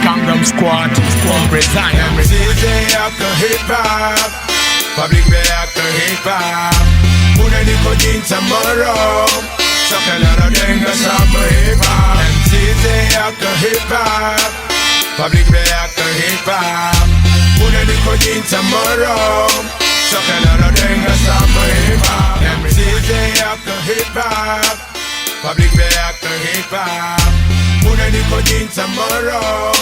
Gangnam Squad, resign. MCJ after hip hop, public bay after hip hop. Muna di ko din tomorrow, so kalaro din ka sa hip hop. MCJ after hip hop, public bay after hip hop. Muna di ko din tomorrow, so kalaro din ka sa hip hop. MCJ after hip hop, public bay after hip hop. Muna di ko din tomorrow.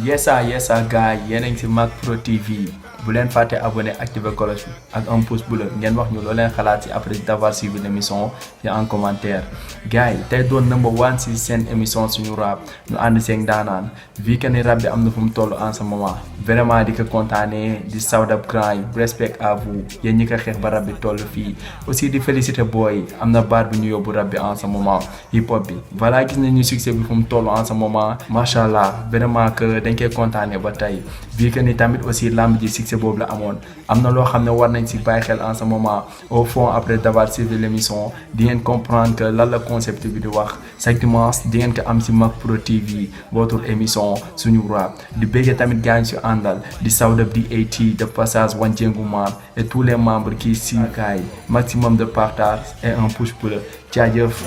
Yes sir gars yéen a ngi ci Mac Pro TV bu leen fàtte abonné activer cloche bi ak un pouce bleu ngeen wax ñu loo leen xalaat ci après d'avoir suivi l'émission ci en commentaire gars yi tey doon number 1 ci seen émission suñu rap ñu ànd seeg daanaan vu que ni rap bi am na fu mu toll en ce moment vraiment di ko kontaanee di Sound Up Grand yi respect à vous yéen ñi ko xeex ba rap bi toll fii aussi di féliciter boy am na baat bu ñu yóbbu rap bi en ce moment hip hop bi voilà gis nañu succès bi fu mu toll en ce moment machallah vraiment que dañ koy kontaanee ba tey vu que ni tamit aussi lamb ji succès boobu la amoon am na loo xam ne war nañ ci bàyyi xel en ce moment au fond après d'avoir suivi l'émission di ngeen comprendre que lan la concept bi di wax chaque dimanche di ngeen ko am ci Mac Pro TV votre émission suñu rap di bëgg tamit gaañ ci àndal di Sound Up di AT de passage Wanjengu Mar et tous les membres qui suivent kaay maximum de partage et un pouce bleu jaajëf.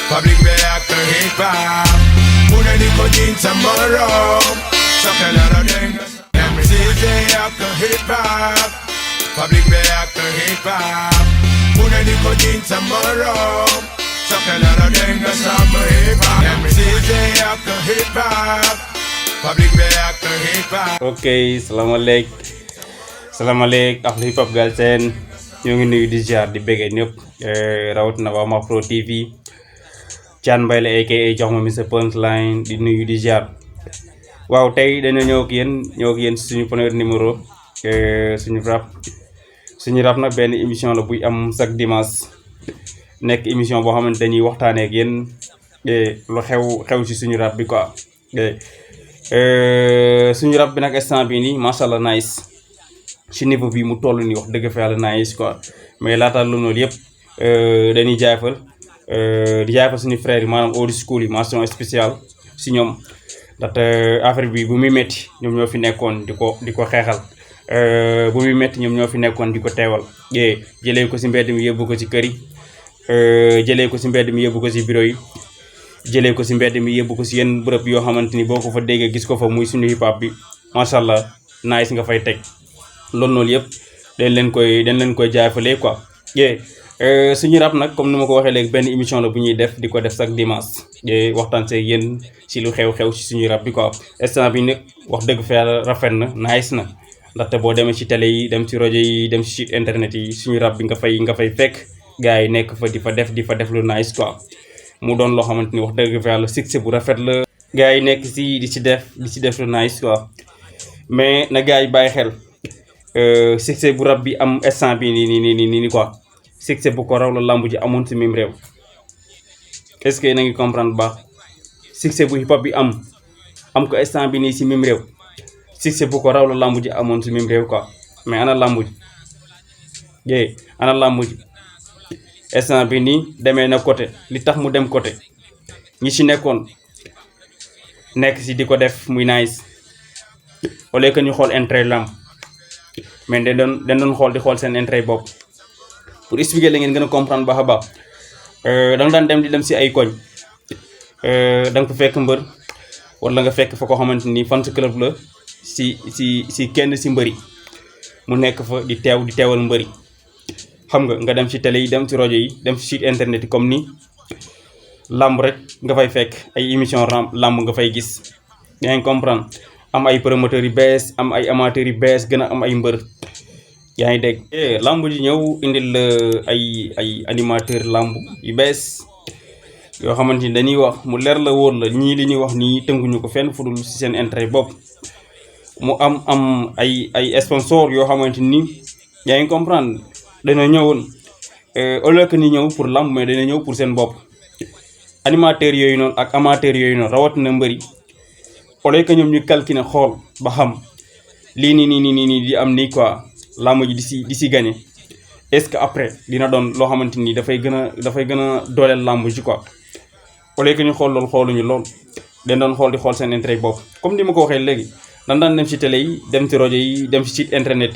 Public bay after hip hop, muna di ko din tomorrow, so kalaro din ka sa MCJ after hip hop, public bay after hip hop, muna di ko din tomorrow, so kalaro din ka sa hip hop. MCJ after hip hop, public bay after hip hop. Okay, salaamaaleykum ak hip hop Galsen ñoo ngi nuyu di ziar di bëgg ñëpp rawat na waa Mac Pro TV. Thian Mbaye la aka jox ma Mr Punchline di nuyu di ziar waaw tey dañoo ñëw ak yéen suñu premier numéro suñu rap nag benn émission la buy am chaque dimanche nekk émission boo xamante dañuy waxtaanee ak yéen lu xew ci suñu rap bi quoi suñu rap bi nag instant bi nii macha allah nice ci niveau bi mu toll nii wax dëgg fa yàlla nice quoi mais laata loolu yëpp dañuy jaayfal di jaay suñu frère yi maanaam old school yi mention spéciale si ñoom ndaxte affaire bi bu muy métti ñoom ñoo fi nekkoon di ko xeexal bu muy métti ñoom ñoo fi nekkoon di ko teewal jëlee ko si mbedd mi yóbbu ko ci kër yi jëlee ko si mbedd mi yóbbu ko si bureau yi jëlee ko si mbedd mi yóbbu ko si yenn bërëb yoo xamante ni boo ko fa déggee gis ko fa muy suñu hip hop bi macha allah nice nga fay teg loolu yëpp dañ leen koy jaayafalee quoi suñu rap nag comme ni ma ko waxee léegi benn émission la bu ñuy def di ko def chaque dimanche waxtaan see yéen si lu xew ci suñu rap bi quoi instant bi nag wax dëgg fa yàlla rafet na nice na ndaxte boo demee ci télé yi dem ci rajo yi dem ci site internet yi suñu rap bi nga fay fekk gars yi nekk fa di fa def lu nice quoi mu doon loo xamante ni wax dëgg fa yàlla succès bu rafet la gars yi nekk si di ci def lu nice quoi mais na gars yi bàyyi xel succès bu rap bi am instant bi nii quoi succès bu ko raw la lamb ji amoon ci même réew est-ce que na ngi comprendre baax succès bu hip hop bi am ko instant bi nii ci même réew succès bu ko raw la lamb ji amoon ci même réew quoi mais ana lamb ji instant bi nii demee na côté li tax mu dem côté ñi ci nekkoon nekk ci di ko def muy nice au lieu que ñu xool intérêt lamb mais dañ doon xool seen intérêt bopp. pour expliquer la ngeen gën a comprendre baax a baax da nga daan dem si ay koñ da nga fa fekk mbër wala nga fekk fa ko xamante ni fan club la si kenn si mbëri mu nekk fa di teewal mbëri xam nga dem ci télé yi dem ci rajo yi dem ci site internet yi comme ni lamb rek nga fay fekk ay émission lamb nga fay gis yaa ngi comprendre am ay promoteurs yu bees am ay amateurs yu bees gën a am ay mbër yaa ngi dégg lamb ji ñëw indil ay animateur lamb yu bees yoo xamante ni dañuy wax mu leer la wóor la ñii li ñuy wax nii tënkuñu ko fenn fudul ci seen intérêt bopp mu am ay sponsor yoo xamante ni yaa ngi comprendre dañoo ñëwoon au lieu que ni ñëw pour lamb mais dañoo ñëw pour seen bopp animateurs yooyu noonu ak amateurs yooyu noonu rawatina mbëri au lieu que ñoom ñu calculer xool ba xam lii nii di am nii quoi lamb ji di si gagné est-ce que après dina doon loo xamante ni dafay gën a dooleel làmb ji quoi au lieu que ñu xool loolu xooluñu lool dañ doon xool di xool seen intérêt bopp comme ni ma ko waxee léegi dañ daan dem ci télé yi dem ci rajo yi dem ci site internet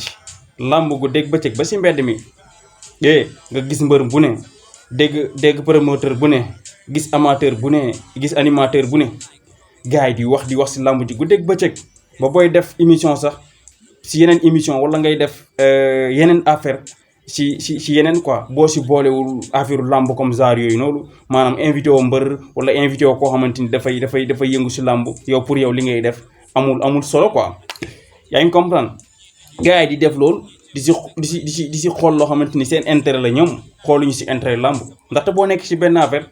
yi làmb gu dégg bëccëg ba si mbedd mi nga gis mbër bu ne dégg promoteur bu ne gis amateur bu ne gis animateur bu ne gars yi di wax si làmb ji gu dégg bëccëg ba booy def émission sax si yeneen émission wala ngay def yeneen affaire si yeneen quoi boo si boolewul affaire làmb comme genre yooyu noonu maanaam invité woo mbër wala invité woo koo xamante ni dafay yëngu si làmb yow pour yow li ngay def amul solo quoi yaa ngi comprendre gars yi di def loolu di si xool loo xamante ni seen intérêt la ñoom xooluñu si intérêt làmb ndaxte boo nekk si benn affaire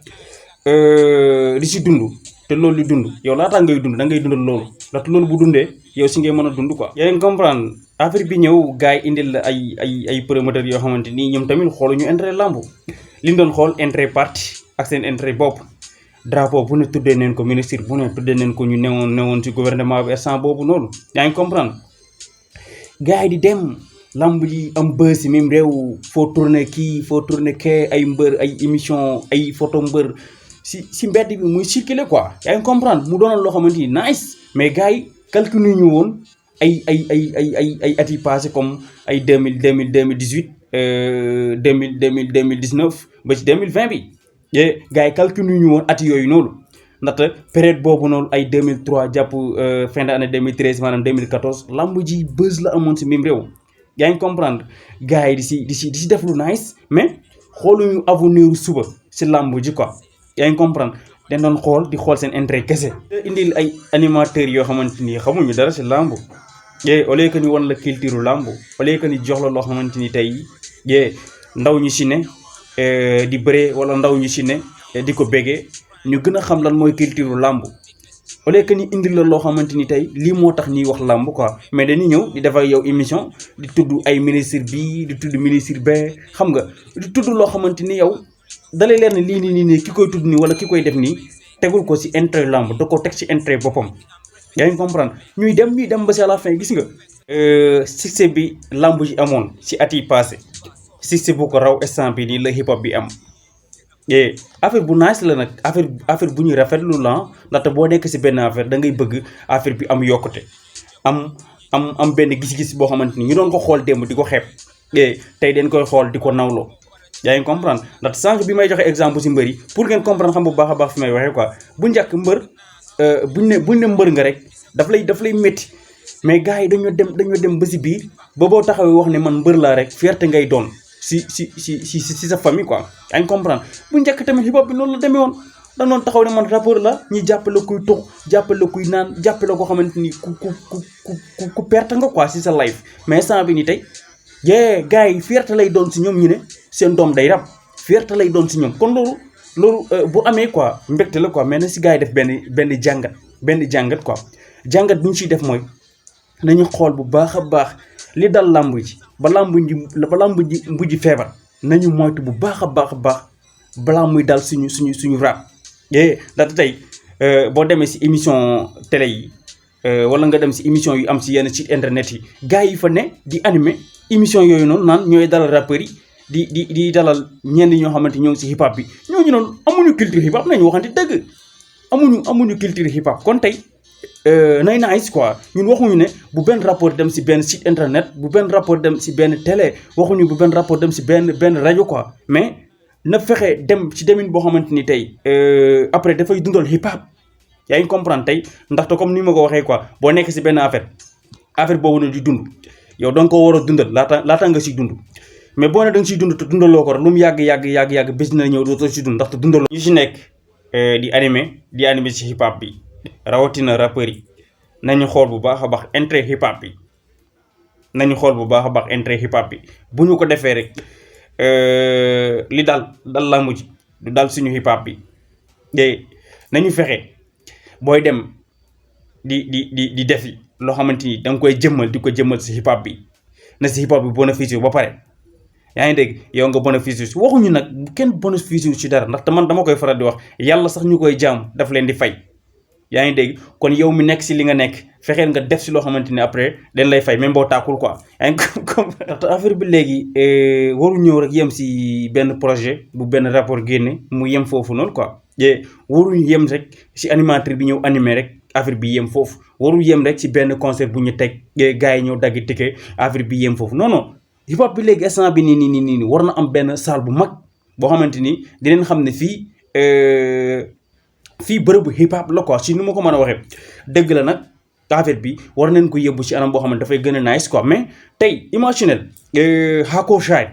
di si dund te loolu di dund yow laataa ngay dund da ngay dundal loolu ndaxte loolu bu dundee yow si ngay mën a dund quoi. yaa ngi comprendre affaire bi ñëw gars yi indil la ay promoteurs yoo xamante ni ñoom tamit xooluñu intérêt làmb li ñu doon xool intérêt parti ak seen intérêt bopp drapeau bu ne tuddee neen ko ministre bu ne tuddee neen ko ñu newoon si gouvernement bi instant boobu noonu yaa ngi comprendre gars yi di dem. lamb ji am bës si même réew foo tourné kii foo tourné kee ay mbër ay émission ay photo mbër si mbedd bi muy circuler quoi yaa ngi comprendre mu doonoon loo xamante ni nice mais gars yi calculé ñu woon ay at yi passé comme ay 2018 2019 ba ci 2020 bi gars yi calculé ñu woon at yooyu noonu ndaxte période boobu noonu ay 2003 jàpp fin d'année 2013 maanaam 2014 lamb ji bës la amoon si même réew. yaa ngi comprendre gars yi di si def lu nice mais xooluñu avenir suba si làmb ji quoi yaa ngi comprendre dañ doon xool di xool seen intérêt kese. indil ay animateurs yoo xamante ni xamuñu dara si làmb au lieu que ni wan la culture làmb au lieu que ni jox la loo xamante ni tey ndaw ñu si ne di bëree wala ndaw ñu si ne di ko bégee ñu gën a xam lan mooy culture làmb. au lieu que ni indil la loo xamante ni tey lii moo tax ñuy wax làmb quoi mais dañuy ñëw di defar yow émission di tudd ay ministre bii di tudd ministre bee xam nga di tudd loo xamante ni yow dalay leer ne lii nii ki koy tudd nii wala ki koy def nii tegul ko si intérêt làmb da ko teg si intérêt boppam. yaa ngi comprendre ñuy dem ba si à la fin gis nga. succès bi làmb ji amoon si at yi passé succès bu ko raw instant bi nii la hip hop bi am. affaire bu nice la nag affaire bu ñuy rafetlu la ndaxte boo nekk si benn affaire da ngay bëgg affaire bi am yokkute am benn gis-gis boo xamante ni ñu doon ko xool démb di ko xeeb tey dañ koy xool di ko nawloo yaa ngi comprendre ndaxte sànq bi may joxe exemple si mbër yi pour ngeen comprendre xam bu baax a baax fi may waxee quoi bu njëkk mbër buñ ne mbër nga rek daf lay métti mais gars yi dañoo dem ba si biir ba boo taxawee wax ne man mbër laa rek fierté ngay doon. si sa famille quoi yaa ngi comprendre bu njëkk tamit hip hop bi noonu la demee woon da doon taxaw ne man rappeur la ñi jàppale kuy tux jàppale kuy naan jàppale koo xamante ni ku perte nga quoi si sa life mais instant bi ni tey gars yi fierté lay doon si ñoom ñu ne seen doom day rap fierté lay doon si ñoom kon loolu bu amee quoi mbégte la quoi mais na si gars yi def benn jàngat quoi jàngat bi ñu siy def mooy nañu xool bu baax a baax li dal làmb ji ba làmb ji mujj feebar nañu moytu bu baax a baax balaa muy dal suñu rap ndaxte tey boo demee si émission télé yi wala nga dem si émission yu am si yenn site internet yi gars yi fa ne di animer émission yooyu noonu naan ñooy dalal rappeurs yi di dalal ñenn ñoo xamante ñoo ngi si hip hop bi ñooñu noonu amuñu culture hip hop nañu waxante dëgg amuñu culture hip hop kon tey nay nice quoi ñun waxuñu ne bu benn rapport dem si benn site internet bu benn rapport dem si benn télé waxuñu bu benn rapport dem si benn rajo quoi mais na fexe dem ci demin boo xamante ni tey après dafay dundal hip hop yaa ngi comprendre tey ndaxte comme ni ma ko waxee quoi boo nekk si benn affaire boobu na di dund yow danga ko war a dundal laata nga siy dund mais boo ne da nga siy dund te dundaloo ko rek lu mu yàgg bés na ñëw dootoo si dund ndaxte dundaloo ñu si nekk di animer si hip hop bi rawatina rappeurs yi nañu xool bu baax a baax intérêt hip hop bi bu ñu ko defee rek li dal làmb ji du dal suñu hip hop bi nañu fexe booy dem di defi loo xamante ni da nga koy di ko jëmmal si hip hop bi na si hip hop bi bénéfice ba pare yaa ngi dégg yow nga bénéfice si waxuñu nag kenn bénéfice si dara ndaxte man dama koy faral di wax yàlla sax ñu koy jaam daf leen di fay yaa ngi dégg kon yow mi nekk si li nga nekk fexeel nga def si loo xamante ni après dañ lay fay même boo tàkkul quoi yaa ngi comme affaire bi léegi waru ñëw rek yem si benn projet bu benn rapport génne mu yem foofu noonu quoi waruñu yem rek si animateur bi ñëw animé rek affaire bi yem foofu warul yem rek si benn concert bu ñu teg gars yi ñëw dagg ticket affaire bi yem foofu non non hip hop bi léegi instant bi nii war na am benn salle bu mag boo xamante ni dinañ xam ne fii bërëbu hip hop la quoi si nu ma ko mën a waxee dëgg la nag affaire bi war nañ ko yóbbu si anam boo xamante dafay gën a nice quoi mais tey imaginel Hako Shine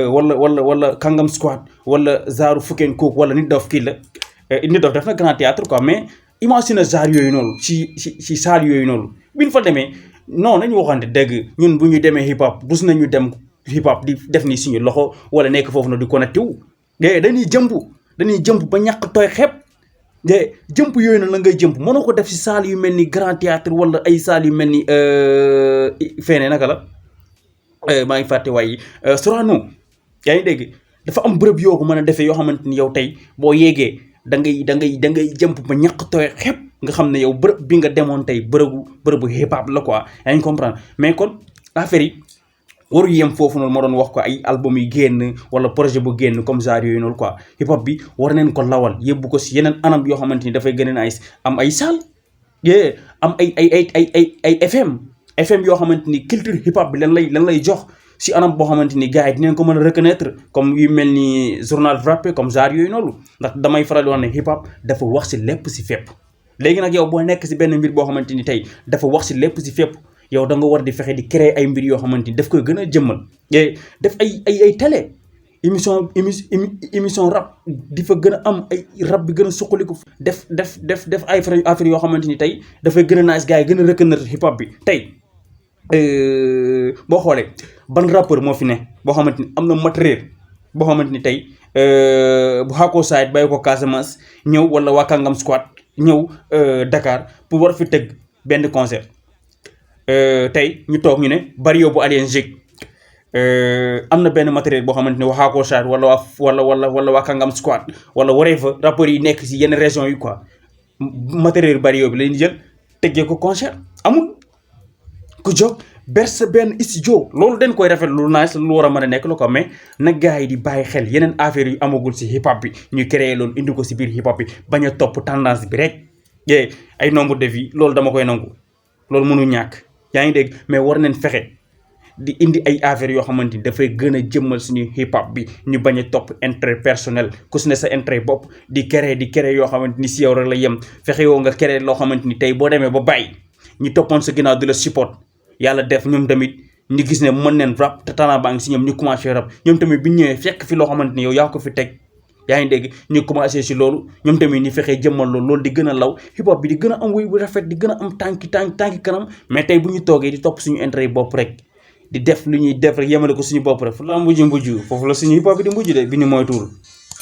wala Kangam Squad wala Zaaru Fukkeen Kook wala Nit Dof kii la Nit Dof def na grand théâtre quoi mais imagine genre yooyu noonu si salle yooyu noonu bi ñu fa demee non nañu waxante dëgg ñun bu ñu demee hip hop bus nañu dem hip hop di def ni suñu loxo wala nekk foofu na di connecté wu dañuy jëmp ba ñàkk tooy xeeb jëmp yooyu na la ngay jëmp mënoo ko def si salle yu mel ni grand théâtre wala ay salle yu mel ni feneen naka la maa ngi fàtte waaye Sorano yaa ngi dégg dafa am bërëb yoo ko mën a defee yoo xamante ni yow tey boo yéegee da ngay jëmp ba ñàkk tooy xepp nga xam ne yow bërëb bi nga demoon tey bërëbu hip hop la quoi yaa ngi comprendre mais kon affaire yi waru yem foofu noonu ma doon wax ko ay album yi génn wala projet bu génn comme genre yooyu noonu quoi hip hop bi war neen ko lawal yóbbu ko si yeneen anam yoo xamante ni dafay gën a nice am ay salle am ay FM yoo xamante ni culture hip hop bi lan lay jox si anam boo xamante ni gars yi dinañ ko mën a reconnaître comme yu mel ni journal frappé comme genre yooyu noonu ndax damay faral di wax ne hip hop dafa wax si lépp si fépp léegi nag yow boo nekk si benn mbir boo xamante ni tey dafa wax si lépp si fépp yow da nga war di fexe di créer ay mbir yoo xamante ni daf koy gën a jëmmal def ay télé émission rap di fa gën a am ay rap bi gën a suqaliku def ay affaire yoo xamante ni tey dafay gën a nice gars yi gën a reconnaître hip hop bi tey boo xoolee ban rappeur moo fi ne boo xamante ni am na matériel boo xamante ni tey bu Hako Side bàyyi ko Casamance ñëw wala waa Kangam Squad ñëw Dakar pour war fi teg benn concert tey ñu toog ñu ne Barrio bu Alien Jig am na benn matériel boo xamante ni waa Hako Side wala waa Kangam Squad wala whatever rappeurs yi nekk si yenn régions yi quoi matériel Barrio bi lañu jël teggee ko concert amul ku jóg berse benn studio loolu dañ koy rafet lu nice lu war a mën a nekk la ko mais nag gars yi di bàyyi xel yeneen affaire yu amagul si hip hop bi ñu créé loolu indi ko si biir hip hop bi bañ a topp tendance bi rek ay nombre de vie loolu dama koy nangu loolu mënu ñàkk yaa ngi dégg mais war nañ fexe di indi ay affaires yoo xamante ni dafay gën a jëmmal suñu hip hop bi ñu bañ a topp intérêt personnel ku su ne sa intérêt bopp di créer yoo xamante ni si yow rek la yem fexe yoo nga créer loo xamante ni tey boo demee ba bàyyi ñu toppoon sa ginnaaw di la support yàlla def ñoom tamit ñu gis ne mën neen rap te talent baa ngi si ñoom ñu commencé rap ñoom tamit bi ñu ñëwee fekk fi loo xamante ni yow yaa ko fi teg yaa ngi dégg ñu commencé si loolu ñoom tamit ñu fexee jëmmal loolu di gën a law hip hop bi di gën a am wéy bu rafet di gën a am tànki kanam mais tey bu ñu toogee di topp suñu intérêt bopp rek di def lu ñuy def rek yemale ko suñu bopp rek fu la mbujj foofu la suñu hip hop bi di mbujj de bi ñu moytuwul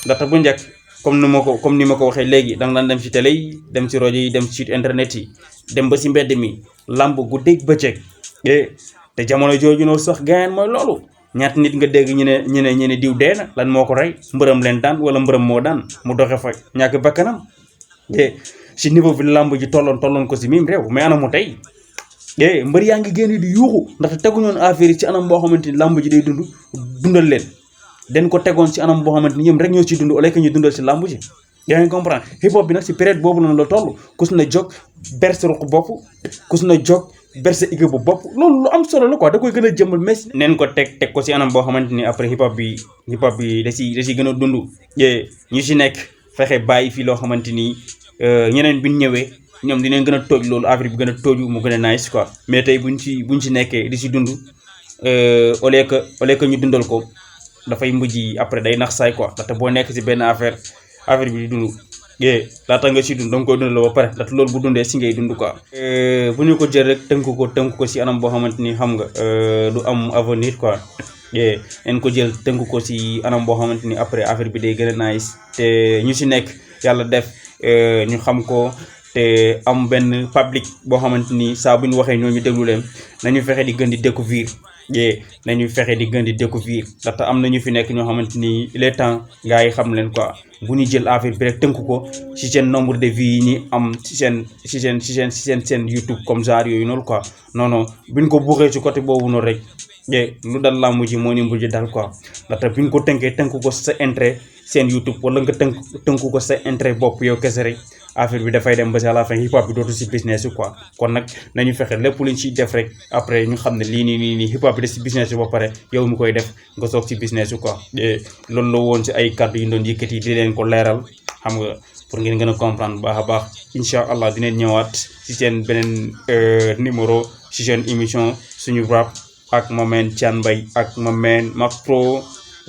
ndaxte bu njëkk comme ni ma ko waxee léegi da nga daan dem ci télé yi dem ci rajo yi dem ci site internet yi dem ba si mbedd mi lamb guddeeg bëccëg te jamono jooju noonu sax gaañaan mooy loolu ñaata nit nga dégg ñu ne diw dee na lan moo ko rey mbërëm leen daan wala mbërëm moo daan mu doxe fa ñàkk bakkanam si niveau bi lamb ji tolloon ko si mim réew mais anamu tey mbër yaa ngi génn di yuuxu ndaxte teguñoon affaire yi ci anam boo xamante ni lamb ji day dundal leen den ko tegoon ci anam boo xamante ni ñoom rek ñoo ciy dund au lieu que ñu dundal si lamb ji yaa ngi comprendre hip hop bi nag si période boobu noonu la toll ku su na jóg berse ruq bopp ku su na jóg berse équipe bu bopp loolu lu am solo la quoi da koy gën a jëmmal mais neen ko teg ko si anam boo xamante ni après hip hop bi da si gën a dund ñu si nekk fexe bàyyi fii loo xamante ni ñeneen bi ñu ñëwee ñoom dinañ gën a tooj loolu affaire bi gën a tooju mu gën a nice quoi mais tey buñ ci nekkee di si dund au lieu que ñu dundal ko dafay mujj après day nax saay quoi ndaxte boo nekk si benn affaire bi di dund laata nga si dund danga koy dund la ba pare ndaxte loolu bu dundee si ngay dund quoi bu ñu ko jël rek tënk ko si anam boo xamante ni xam nga du am avenir quoi en ko jël tënk ko si anam boo xamante ni après affaire bi day gën a nice te ñu si nekk yàlla def ñu xam ko te am benn public boo xamante ni saa bu ñu waxee ñooñu déglu leen nañu fexe di gën di découvrir yee nañu fexe di gën di découvrir ndaxte am na ñu fi nekk ñoo xamante ni il est temps gars yi xam leen quoi bu ñu jël affaire bi rek tënk ko ci seen nombre de vues yi ñi am ci seen YouTube comme genre yooyu noonu quoi non non buñ ko buxee ci côté boobu noonu rek lu dal làmb ji moo ni mujj dal quoi ndaxte buñ ko tënk ko sa intérêt seen YouTube wala nga tënk ko sa intérêt bopp yow kese rek affaire bi dafay dem ba à la fin hip hop bi dootu ci business quoi kon nag nañu fexe lépp luñ ciy def rek après ñu xam ne lii nii hip hop bi de ci business ba pare yow mi koy def nga soog ci business quoi loolu la woon ci ay kàddu yu doon yëkkati di leen ko leeral xam nga pour ngeen gën a comprendre baax a baax incha allah dinañ ñëwaat ci seen beneen numéro ci seen émission suñu rap ak ma meen Thian Mbaye ak ma meen Mac Pro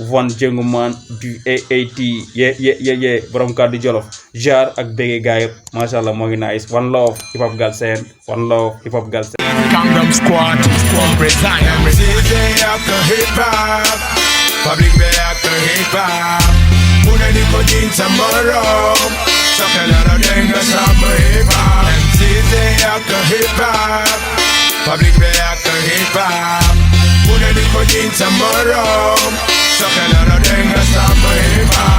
Von Jëngumaan du AAT ye borom kàddu Jolof jaar ak bége gaay yëpp macha allah moo ngi nice one love hip hop Galsen one love hip hop Galsen Gangnam Squad, represent. MCJ ak hip hop, public be ak hip hop. Muna di ko din sa morom, sa kalaro din ka sa hip hop. MCJ ak hip hop, public be ak hip hop. Muna di ko din sa morom, sa kalaro din ka sa hip hop.